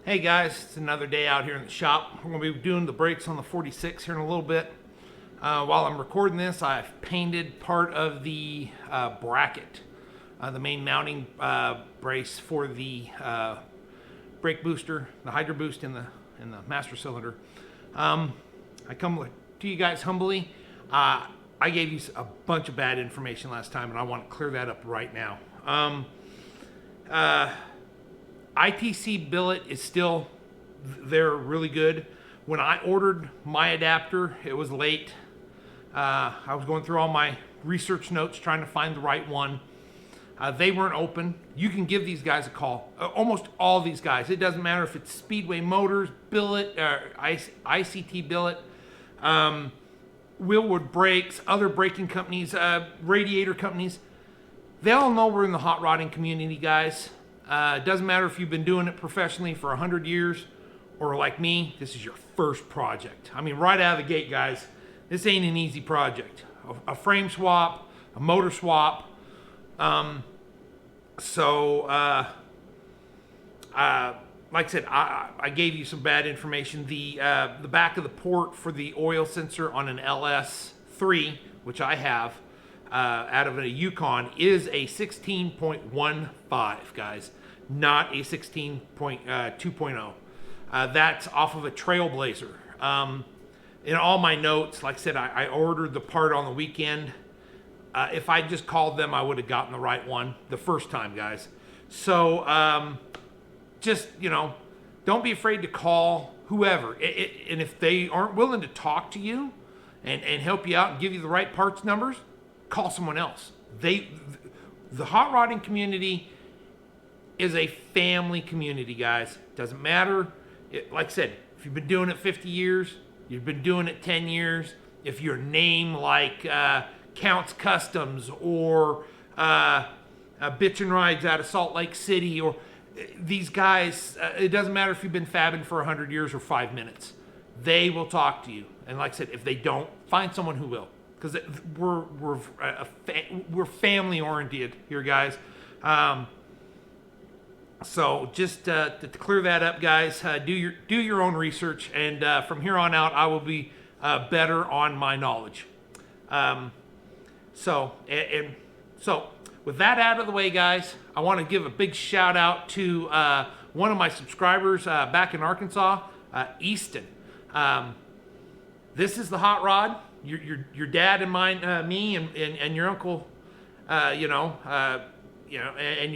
Hey guys, it's another day out here in the shop. We're going to be doing the brakes on the 46 here in a little bit. While I'm recording this, I've painted part of the bracket, the main mounting brace for the brake booster, the Hydro Boost in the master cylinder. I come to you guys humbly. I gave you a bunch of bad information last time, and I want to clear that up right now. ITC billet is still there, really good. When I ordered my adapter, it was late. I was going through all my research notes trying to find the right one. They weren't open. You can give these guys a call. Almost all these guys. It doesn't matter if it's Speedway Motors, billet, ICT billet, Wheelwood Brakes, other braking companies, radiator companies. They all know we're in the hot rodding community, guys. It doesn't matter if you've been doing it professionally for 100 years or like me, this is your first project. I mean, right out of the gate, guys, this ain't an easy project. A frame swap, a motor swap. Like I said, I gave you some bad information. The back of the port for the oil sensor on an LS3, which I have, out of a Yukon, is a 16.15, guys, not a 16.2.0. That's off of a Trailblazer. In all my notes, like I said, I ordered the part on the weekend. If I just called them, I would have gotten the right one the first time, guys. So just, don't be afraid to call whoever. And if they aren't willing to talk to you and help you out and give you the right parts numbers, call someone else. The hot rodding community is a family community, guys. Doesn't matter. Like I said, if you've been doing it 50 years, you've been doing it 10 years, if your name like Counts Customs or Bitchin' Rides out of Salt Lake City, or these guys, it doesn't matter if you've been fabbing for 100 years or 5 minutes. They will talk to you. And like I said, if they don't, find someone who will. Because we're family oriented here, guys. So just to clear that up, guys, do your own research, and from here on out, I will be better on my knowledge. So with that out of the way, guys, I want to give a big shout out to one of my subscribers back in Arkansas, Easton. This is the hot rod. Your dad and mine, me and your uncle, and your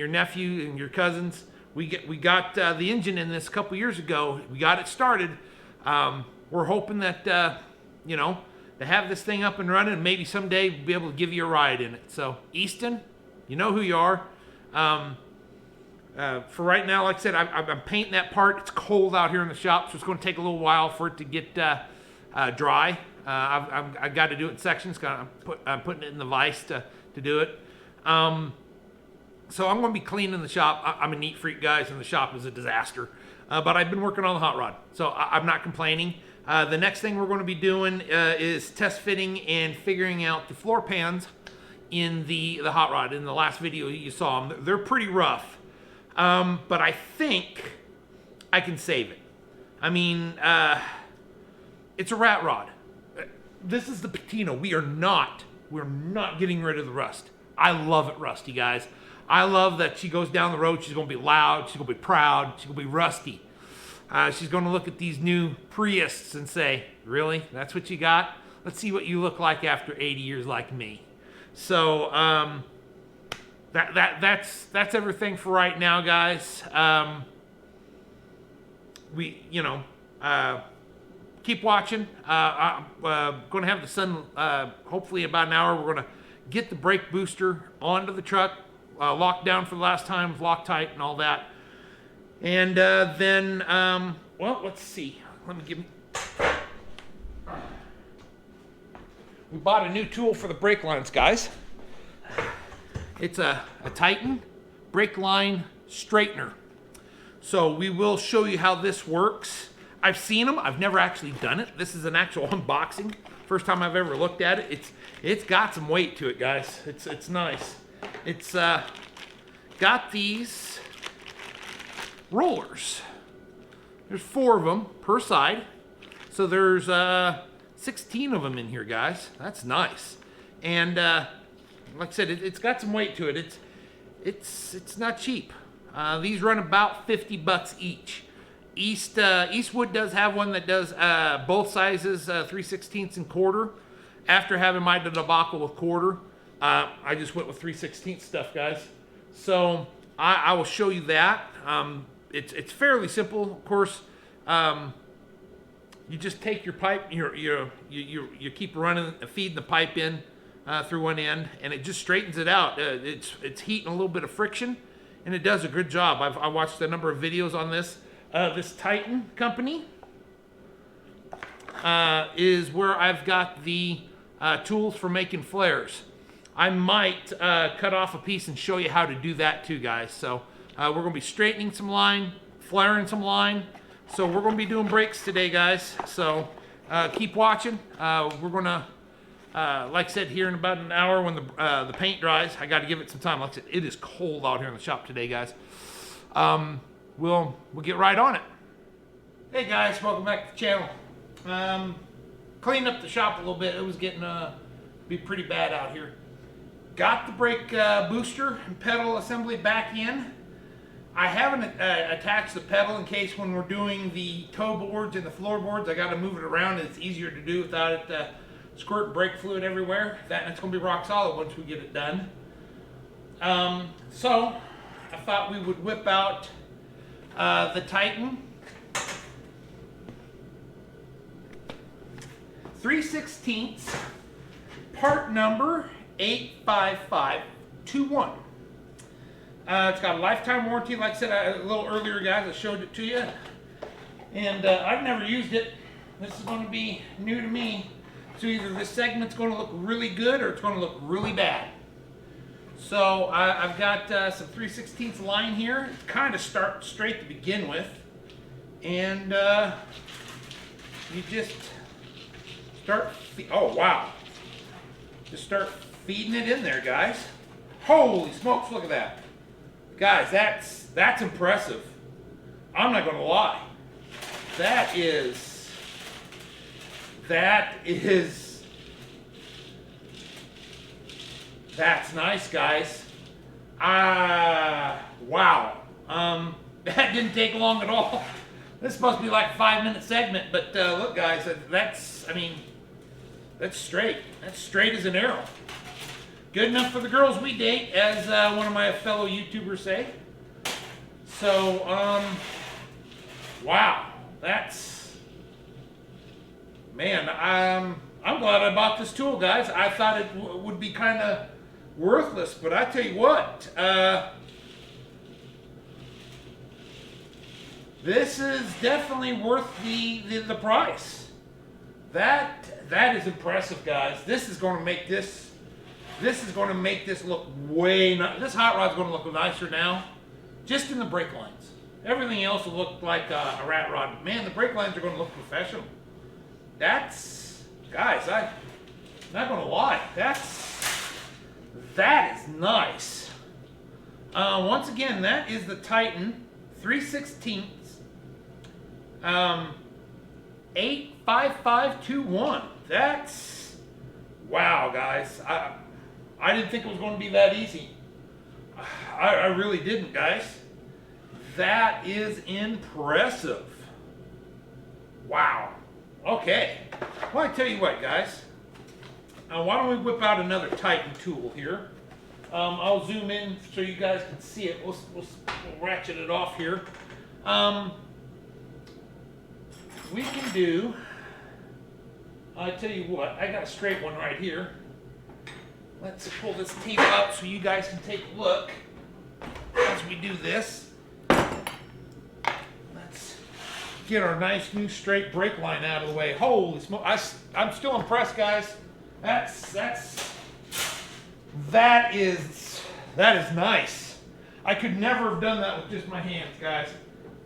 nephew and your cousins. We got the engine in this a couple years ago. We got it started. We're hoping that to have this thing up and running, and maybe someday we'll be able to give you a ride in it. So Easton, you know who you are. For right now, like I said, I'm painting that part. It's cold out here in the shop, so it's going to take a little while for it to get dry. I've got to do it in sections. I'm putting it in the vise to do it. So I'm going to be cleaning the shop. I'm a neat freak, guys, and the shop is a disaster. But I've been working on the hot rod, so I'm not complaining. The next thing we're going to be doing is test fitting and figuring out the floor pans in the hot rod. In the last video you saw them, they're pretty rough. But I think I can save it. I mean, it's a rat rod. This is the patina. We're not getting rid of the rust. I love it rusty, guys. I love that she goes down the road. She's going to be loud. She's going to be proud. She's going to be rusty. She's going to look at these new Priuses and say, really? That's what you got? Let's see what you look like after 80 years like me. So that's everything for right now, guys. Keep watching. I'm going to have the sun, hopefully in about an hour. We're going to get the brake booster onto the truck, locked down for the last time, Loctite and all that. And then, let's see. We bought a new tool for the brake lines, guys. It's a Titan brake line straightener. So we will show you how this works. I've seen them. I've never actually done it. This is an actual unboxing. First time I've ever looked at it. It's got some weight to it, guys. It's nice. It's got these rollers. There's 4 of them per side. So there's 16 of them in here, guys. That's nice. And like I said, it's got some weight to it. It's not cheap. These run about 50 bucks each. Eastwood does have one that does both sizes, 3/16 and quarter. After having my debacle with quarter, I just went with 3/16 stuff, guys. So I will show you that. It's fairly simple, of course. You just take your pipe, you keep running, feeding the pipe in through one end, and it just straightens it out. It's heat and a little bit of friction, and it does a good job. I watched a number of videos on this. This Titan company is where I've got the tools for making flares. I might cut off a piece and show you how to do that too, guys. So we're going to be straightening some line, flaring some line. So we're going to be doing brakes today, guys. So keep watching. We're going to, like I said, here in about an hour when the paint dries, I got to give it some time. Like I said, it is cold out here in the shop today, guys. We'll get right on it. Hey guys, welcome back to the channel. Cleaned up the shop a little bit. It was getting be pretty bad out here. Got the brake booster and pedal assembly back in. I haven't attached the pedal in case when we're doing the toe boards and the floorboards, I got to move it around. It's easier to do without it squirting brake fluid everywhere. And it's going to be rock solid once we get it done. So I thought we would whip out the Titan 3/16, part number 85521. It's got a lifetime warranty. Like I said a little earlier, guys, I showed it to you. And I've never used it. This is going to be new to me. So either this segment's going to look really good or it's going to look really bad. So I've got some 3/16 line here. Kind of start straight to begin with. And you just start, oh wow. Just start feeding it in there, guys. Holy smokes, look at that. Guys, that's impressive. I'm not going to lie. That's nice, guys. Wow. That didn't take long at all. This is supposed to be like a 5-minute segment, but look, guys, that's straight. That's straight as an arrow. Good enough for the girls we date, as one of my fellow YouTubers say. So, wow, man, I'm glad I bought this tool, guys. I thought it would be kind of worthless, but I tell you what, this is definitely worth the price. That is impressive, guys. This is going to make this look way nice. This hot rod's going to look nicer now, just in the brake lines. Everything else will look like a rat rod. But man, the brake lines are going to look professional. Guys, I'm not going to lie. That is nice. Once again, that is the Titan 3/16, 85521. That's, wow, guys. I didn't think it was going to be that easy. I really didn't, guys. That is impressive. Wow. Okay. Well, I tell you what, guys. Why don't we whip out another Titan tool here? I'll zoom in so you guys can see it. We'll ratchet it off here. We can do, I tell you what, I got a straight one right here. Let's pull this tape up so you guys can take a look as we do this. Let's get our nice new straight brake line out of the way. Holy smoke! I'm still impressed, guys. That is nice. I could never have done that with just my hands, guys.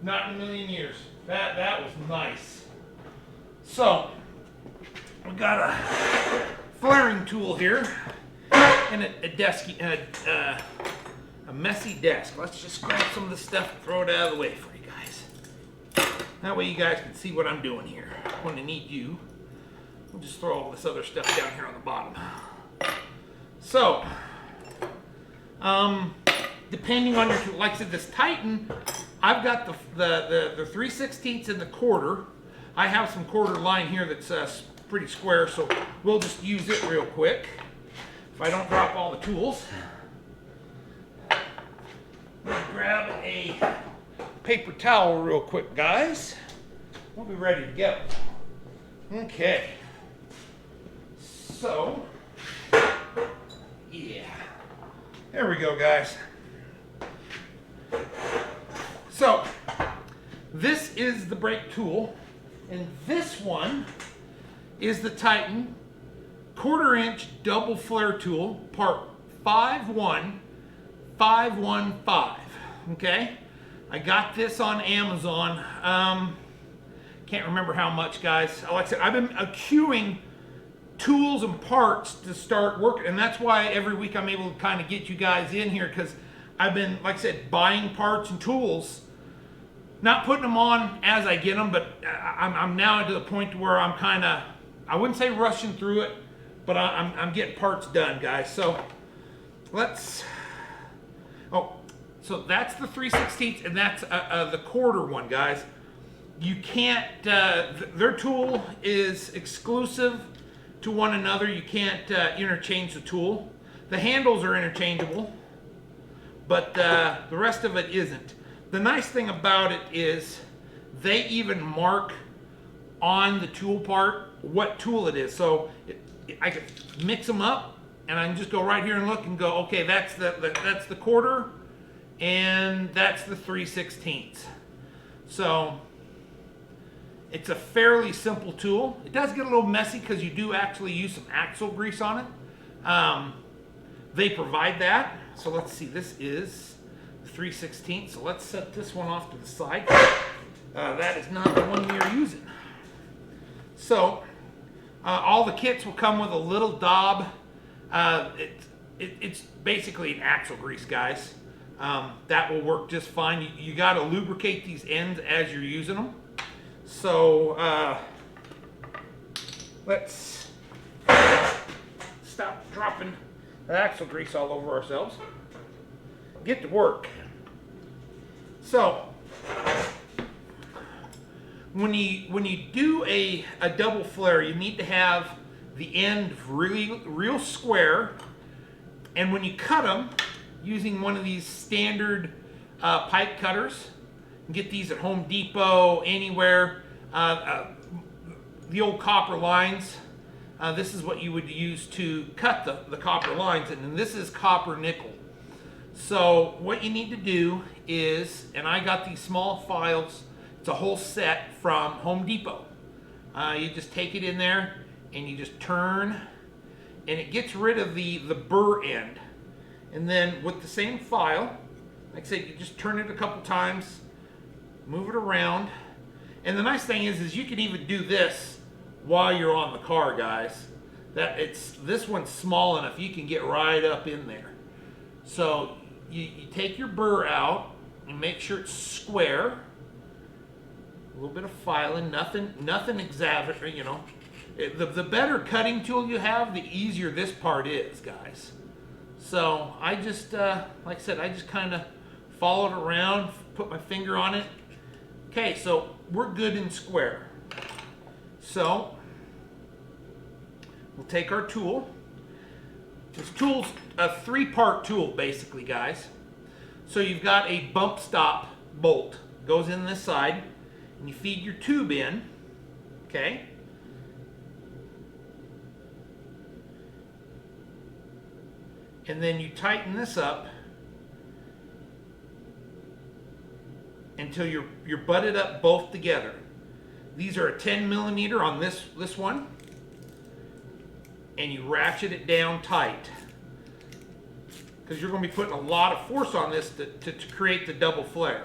Not in a million years. That was nice. So we got a flaring tool here. And a messy desk. Let's just grab some of this stuff and throw it out of the way for you guys. That way you guys can see what I'm doing here. When I need you, we'll just throw all this other stuff down here on the bottom. So, depending on your tool, like I said, this Titan, I've got the 3/16 and the quarter. I have some quarter line here that's pretty square, so we'll just use it real quick. If I don't drop all the tools. Let me grab a paper towel real quick, guys. We'll be ready to go. Okay. So, yeah. There we go, guys. So, this is the brake tool, and this one is the Titan 1/4 inch double flare tool, part 51515. Okay? I got this on Amazon. Can't remember how much, guys. Like I said, I've been queuing tools and parts to start working, and that's why every week I'm able to kind of get you guys in here, because I've been, like I said, buying parts and tools, not putting them on as I get them, but I'm now to the point where I'm kind of, I wouldn't say rushing through it, but I'm getting parts done, guys. So let's, so that's the 3/16, and that's the quarter one, guys. You can't, their tool is exclusive to one another. You can't interchange the tool. The handles are interchangeable, but the rest of it isn't. The nice thing about it is they even mark on the tool part what tool it is. So I can mix them up, and I can just go right here and look and go, okay, that's the quarter, and that's the 3/16. So it's a fairly simple tool. It does get a little messy because you do actually use some axle grease on it. They provide that. So let's see, this is 3/16. So let's set this one off to the side. That is not the one we are using. So all the kits will come with a little daub. It's basically an axle grease, guys. That will work just fine. You got to lubricate these ends as you're using them. So let's stop dropping the axle grease all over ourselves. Get to work. So when you do a double flare, you need to have the end real square, and when you cut them using one of these standard pipe cutters, you can get these at Home Depot, anywhere. The old copper lines. This is what you would use to cut the copper lines, and this is copper nickel. So what you need to do is, and I got these small files, it's a whole set from Home Depot. You just take it in there and you just turn, and it gets rid of the burr end. And then with the same file, like I said, you just turn it a couple times, move it around. And the nice thing is you can even do this while you're on the car, guys. This one's small enough, you can get right up in there. So you take your burr out and make sure it's square. A little bit of filing, nothing exaggerated, you know. The better cutting tool you have, the easier this part is, guys. So I just, like I said, I just kind of followed around, put my finger on it. Okay, so we're good and square. So we'll take our tool. This tool's a 3-part tool, basically, guys. So you've got a bump stop bolt, goes in this side, and you feed your tube in, okay? And then you tighten this up until you're butted up both together. These are a 10mm on this one, and you ratchet it down tight, because you're going to be putting a lot of force on this to create the double flare.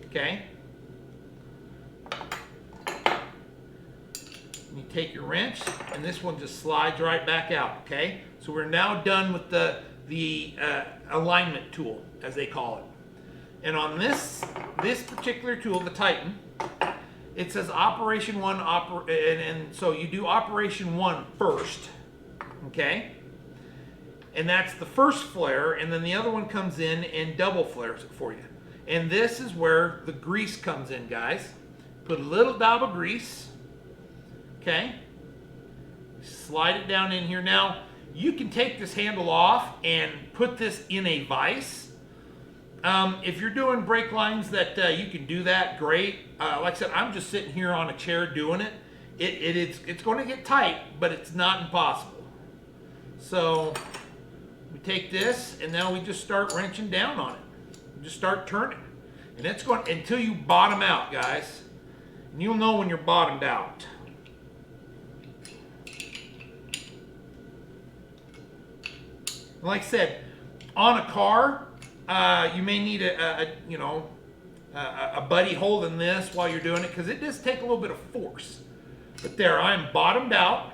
Okay? And you take your wrench, and this one just slides right back out. Okay? So we're now done with the alignment tool, as they call it. And on this particular tool, the Titan, it says Operation 1, and so you do Operation 1 first, okay? And that's the first flare, and then the other one comes in and double flares it for you. And this is where the grease comes in, guys. Put a little dab of grease, okay? Slide it down in here. Now, you can take this handle off and put this in a vise. If you're doing brake lines that you can do that, great. Like I said, I'm just sitting here on a chair doing it. It's going to get tight, but it's not impossible. So we take this, and now we just start wrenching down on it. We just start turning, and it's going until you bottom out, guys. And you'll know when you're bottomed out. Like I said, on a car, you may need a buddy holding this while you're doing it, because it does take a little bit of force. But there, I'm bottomed out.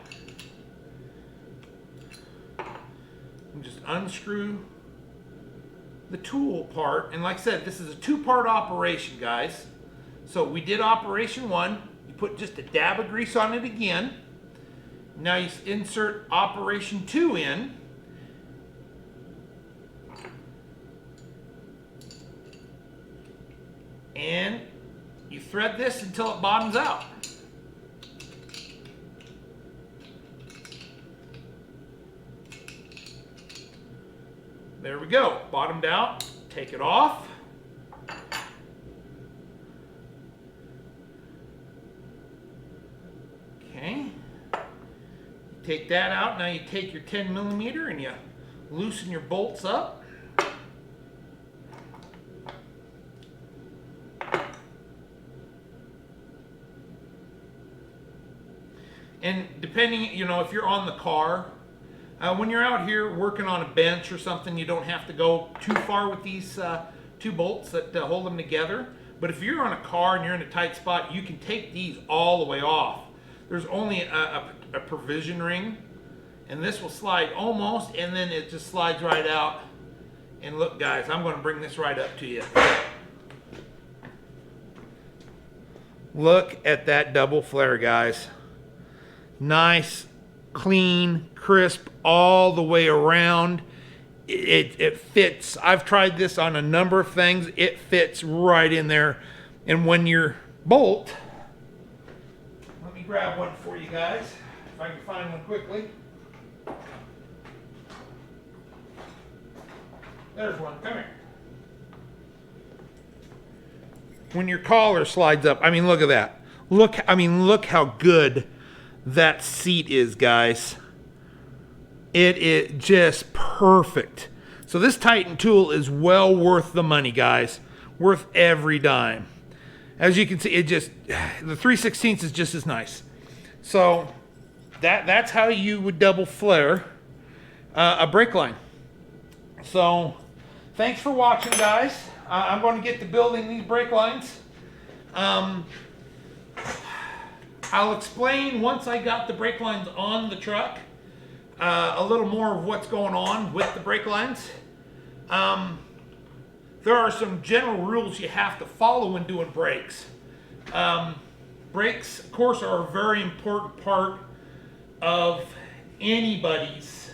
And just unscrew the tool part. And like I said, this is a two-part operation, guys. So we did Operation 1. You put just a dab of grease on it again. Now you insert Operation 2 in. And you thread this until it bottoms out. There we go, bottomed out. Take it off. Okay. Take that out. Now you take your 10mm and you loosen your bolts up. And depending, if you're on the car, when you're out here working on a bench or something, you don't have to go too far with these two bolts that hold them together. But if you're on a car and you're in a tight spot, you can take these all the way off. There's only a provision ring, and this will slide almost, and then it just slides right out. And look, guys, I'm going to bring this right up to you. Look at that double flare, guys. Nice, clean, crisp all the way around. It fits. I've tried this on a number of things. It fits right in there. And when your bolt, let me grab one for you guys, if I can find one quickly. There's one. Come here. When your collar slides up, look at that. Look how good that seat is, guys. It is just perfect. So this Titan tool is well worth the money, guys. Worth every dime. As you can see, the 3/16 is just as nice. So that's how you would double flare a brake line. So thanks for watching, guys. I'm going to get to building these brake lines. I'll explain once I got the brake lines on the truck a little more of what's going on with the brake lines. There are some general rules you have to follow when doing brakes. Brakes, of course, are a very important part of anybody's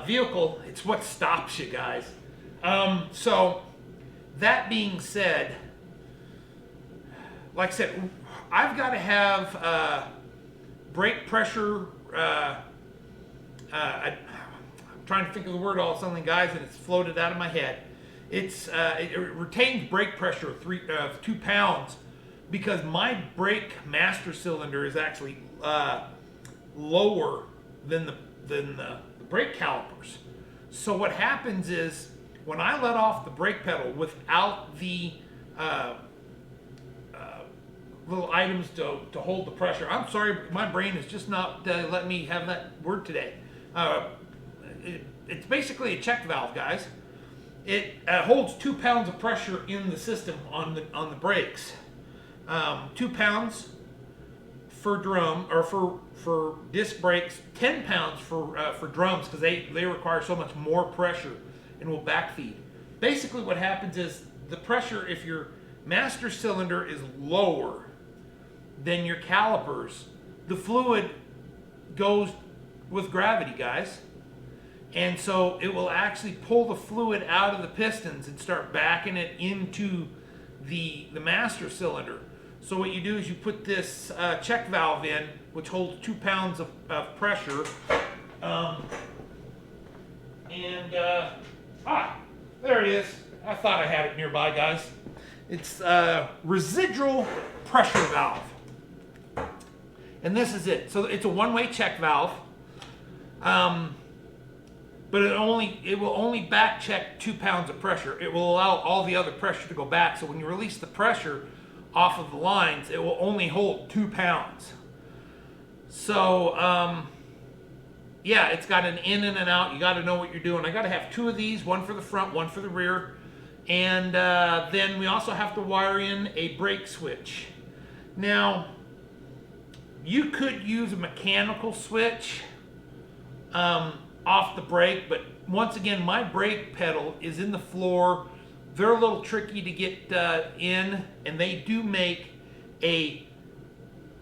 vehicle. It's what stops you, guys. So that being said, like I said, I've got to have brake pressure. I'm trying to think of the word all of a sudden, guys, and it's floated out of my head. It retains brake pressure of 2 pounds because my brake master cylinder is actually lower than the brake calipers. So what happens is when I let off the brake pedal without the little items to hold the pressure. I'm sorry, my brain is just not letting me have that word today. It's basically a check valve, guys. It holds 2 pounds of pressure in the system on the brakes. 2 pounds for drum or for disc brakes. 10 pounds for drums because they require so much more pressure and will backfeed. Basically, what happens is the pressure, if your master cylinder is lower than your calipers. The fluid goes with gravity, guys. And so it will actually pull the fluid out of the pistons and start backing it into the master cylinder. So what you do is you put this check valve in, which holds 2 pounds of pressure. There it is. I thought I had it nearby, guys. It's a residual pressure valve. And this is it. So it's a one-way check valve. But it will only back check 2 pounds of pressure. It will allow all the other pressure to go back. So when you release the pressure off of the lines, it will only hold 2 pounds. So, yeah, it's got an in and an out. You got to know what you're doing. I got to have 2 of these, one for the front, one for the rear. And then we also have to wire in a brake switch. Now, you could use a mechanical switch off the brake, but once again, my brake pedal is in the floor. They're a little tricky to get in, and they do make a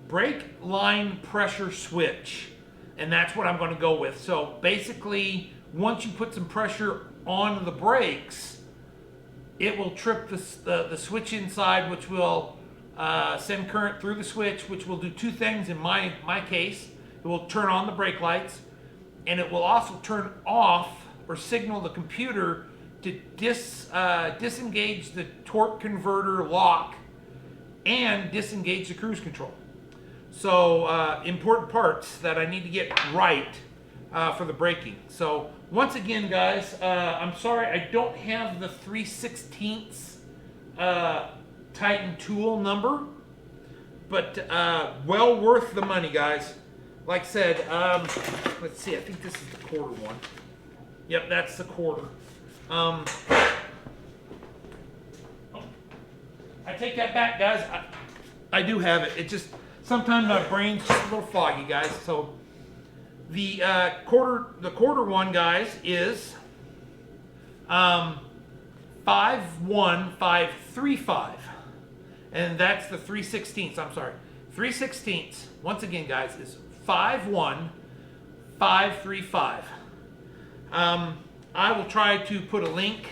brake line pressure switch, and that's what I'm going to go with. So basically, once you put some pressure on the brakes, it will trip the switch inside, which will send current through the switch, which will do 2 things in my case. It will turn on the brake lights, and it will also turn off or signal the computer to disengage the torque converter lock and disengage the cruise control. So important parts that I need to get right for the braking. So once again, guys, I'm sorry I don't have the 3/16 Titan tool number, but well worth the money, guys. Like I said, let's see, I think this is the quarter one. Yep, that's the quarter. I take that back, guys. I do have it. It just, sometimes my brain's just a little foggy, guys. So the quarter one, guys, is 51535. And that's the 3/16. I'm sorry. 3/16, once again, guys, is 51535. I will try to put a link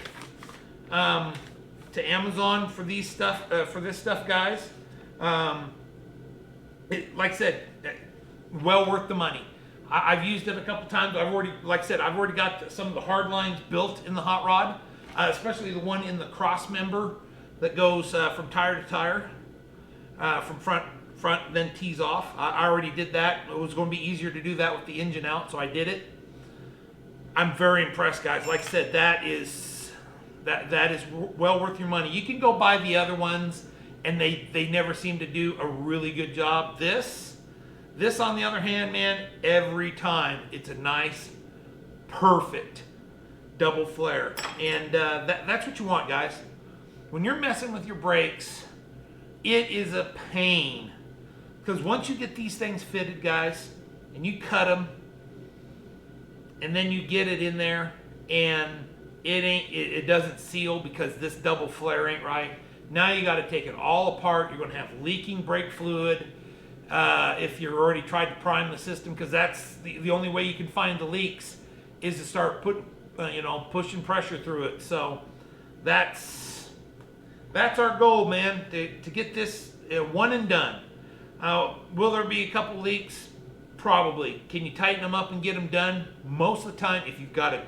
to Amazon for these stuff, for this stuff, guys. Like I said, well worth the money. I've used it a couple times. I've already got some of the hard lines built in the hot rod, especially the one in the cross member that goes from tire to tire, from front then tees off. I already did that. It was going to be easier to do that with the engine out, so I did it. I'm very impressed, guys. Like I said, that is well worth your money. You can go buy the other ones, and they never seem to do a really good job. This on the other hand, man, every time it's a nice, perfect double flare, and that's what you want, guys. When you're messing with your brakes, it is a pain, because once you get these things fitted, guys, and you cut them, and then you get it in there, and it doesn't seal because this double flare ain't right. Now you got to take it all apart. You're going to have leaking brake fluid if you're already tried to prime the system, because that's the only way you can find the leaks is to start pushing pressure through it. So that's our goal, man, to get this one and done. Will there be a couple leaks? Probably. Can you tighten them up and get them done? Most of the time, if you've got a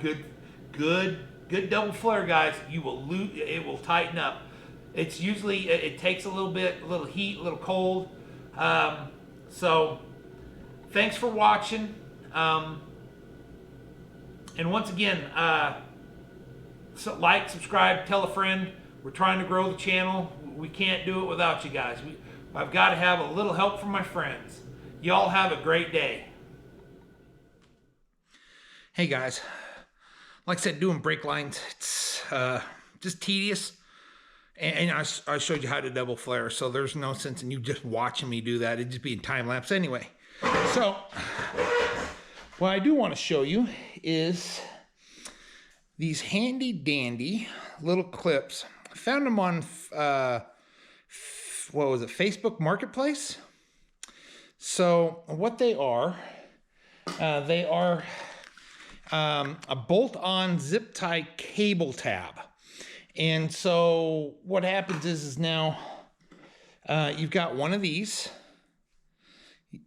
good double flare, guys, it will tighten up. It's usually, it takes a little heat, a little cold. So thanks for watching. And once again, like, subscribe, tell a friend. We're trying to grow the channel. We can't do it without you guys. I've got to have a little help from my friends. Y'all have a great day. Hey guys, like I said, doing brake lines, it's just tedious. And I showed you how to double flare, so there's no sense in you just watching me do that. It'd just be in time lapse anyway. So what I do want to show you is these handy dandy little clips. I found them on, Facebook Marketplace. So what they are a bolt-on zip tie cable tab. And so what happens is now you've got one of these.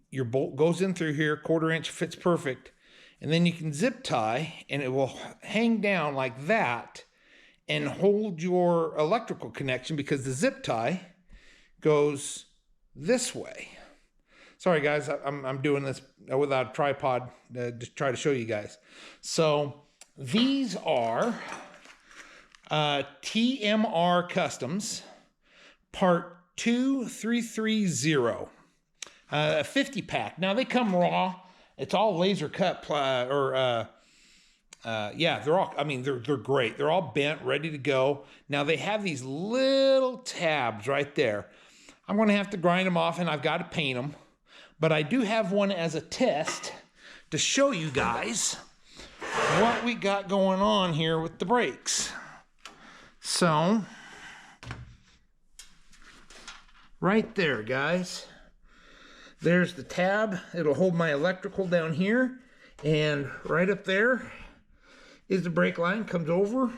Your bolt goes in through here, 1/4 inch, fits perfect. And then you can zip tie and it will hang down like that and hold your electrical connection, because the zip tie goes this way. Sorry guys, I'm doing this without a tripod to try to show you guys. So these are TMR Customs part 2330, a 50 pack. Now they come raw. It's all laser cut yeah, they're all, I mean, they're great. They're all bent, ready to go. Now they have these little tabs right there. I'm going to have to grind them off and I've got to paint them. But I do have one as a test to show you guys what we got going on here with the brakes. So, right there, guys. There's the tab. It'll hold my electrical down here. And right up there is the brake line. Comes over,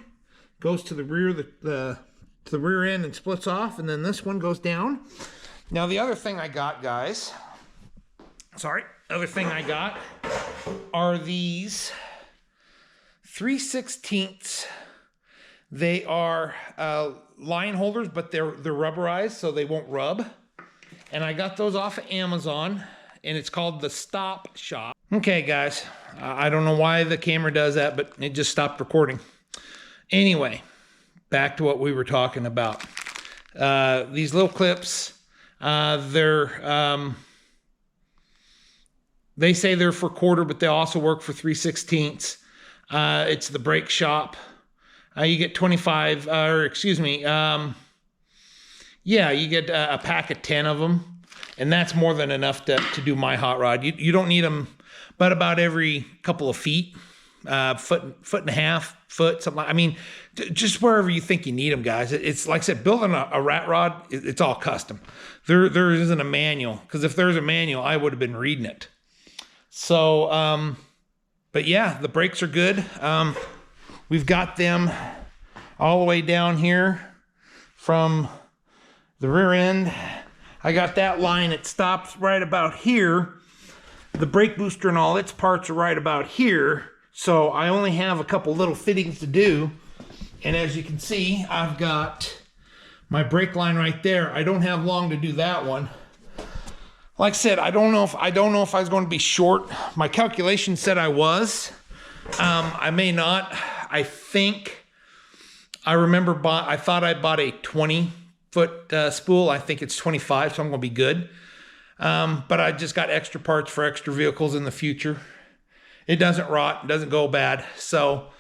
goes to the rear, to the rear end and splits off. And then this one goes down. Now the other thing I got, guys, other thing I got are these 3/16. They are line holders, but they're rubberized, so they won't rub. And I got those off of Amazon, and it's called the Stop Shop. Okay, guys, I don't know why the camera does that, but it just stopped recording. Anyway, back to what we were talking about. These little clips, they say they're for 1/4, but they also work for 3/16. It's the brake shop. You get 25, yeah, you get a pack of 10 of them, and that's more than enough to do my hot rod. You don't need them, but about every couple of feet, foot and a half, something like, I mean, just wherever you think you need them, guys. It's like I said, building a rat rod, it's all custom. There isn't a manual, because if there's a manual, I would have been reading it. So, but yeah, the brakes are good. We've got them all the way down here from the rear end. I got that line. It stops right about here. The brake booster and all its parts are right about here. So I only have a couple little fittings to do. And as you can see, I've got my brake line right there. I don't have long to do that one. Like I said, I don't know if I was going to be short. My calculation said I was. I may not. I think I remember I thought I bought a 20-foot spool. I think it's 25, so I'm going to be good. But I just got extra parts for extra vehicles in the future. It doesn't rot. It doesn't go bad. So,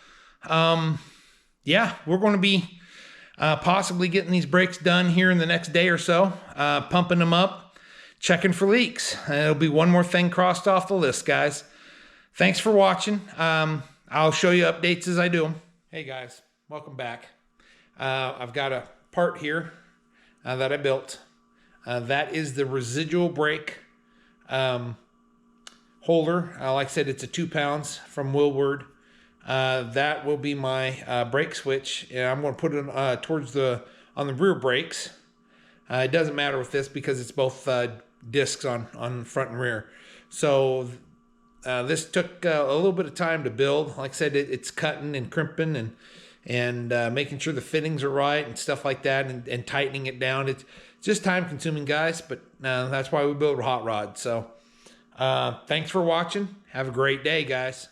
yeah, we're going to be possibly getting these brakes done here in the next day or so, pumping them up, checking for leaks. It'll be one more thing crossed off the list, guys. Thanks for watching. I'll show you updates as I do them. Hey, guys, welcome back. I've got a part here that I built. That is the residual brake holder. Like I said, it's a 2 pounds from Willward. That will be my brake switch, and I'm going to put it on the rear brakes. It doesn't matter with this because it's both discs on front and rear. So this took a little bit of time to build. Like I said, it's cutting and crimping and making sure the fittings are right and stuff like that, and tightening it down. It's just time consuming, guys, but that's why we build a hot rod. So thanks for watching. Have a great day, guys.